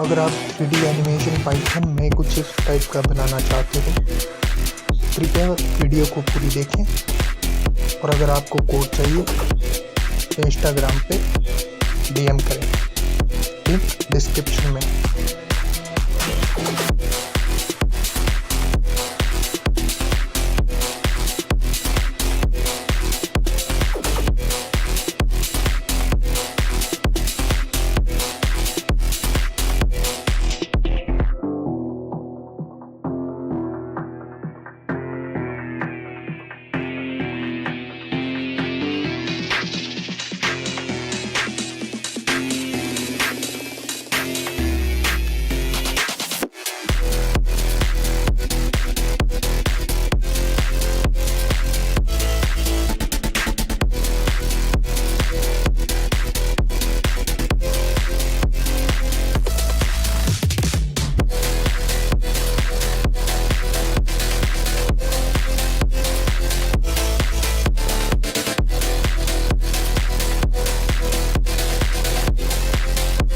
अगर आप 3D animation Python में कुछ इस टाइप का बनाना चाहते हो, कृपया वीडियो को पूरी देखें। और अगर आपको कोड चाहिए तो इंस्टाग्राम पे DM करें, लिंक डिस्क्रिप्शन में।